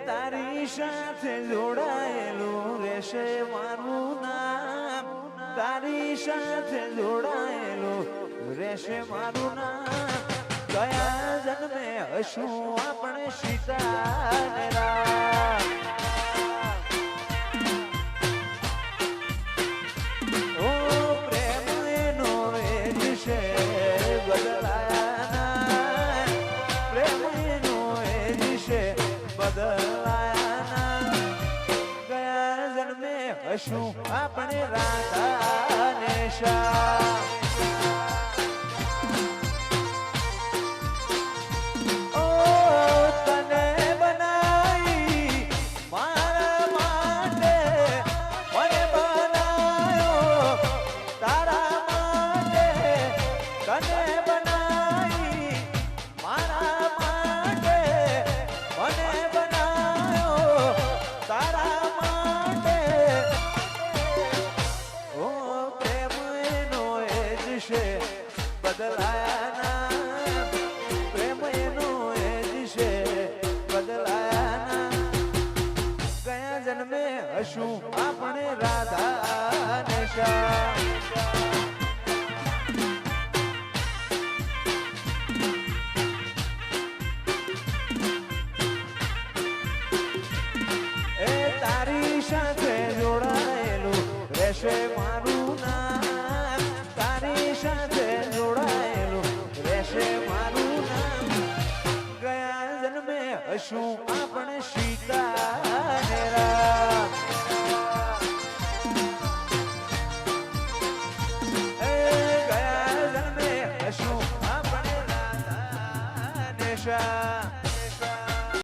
તારી સાથે જોડાયેલું રહેશે મારું નામ, તારી સાથે જોડાયેલું રહેશે મારું નામ. કયા જન્મે હશું આપણે સીતા ને રામ. ઓ પ્રેમ એનો એ જ છે બદલાયા ના, પ્રેમ એનો એ જ છે બદલાયા ના. ગયા જન્મે હશું આપણે રાધા ને શ્યામ. હશું આપણે રાધા ને શ્યામ. એ તારી સાથે જોડાયેલું રહેશે મારું નામ, તારી સાથે જોડાયેલું રહેશે મારું નામ. ગયા જન્મે હશું આપણે સીતા ને રામ.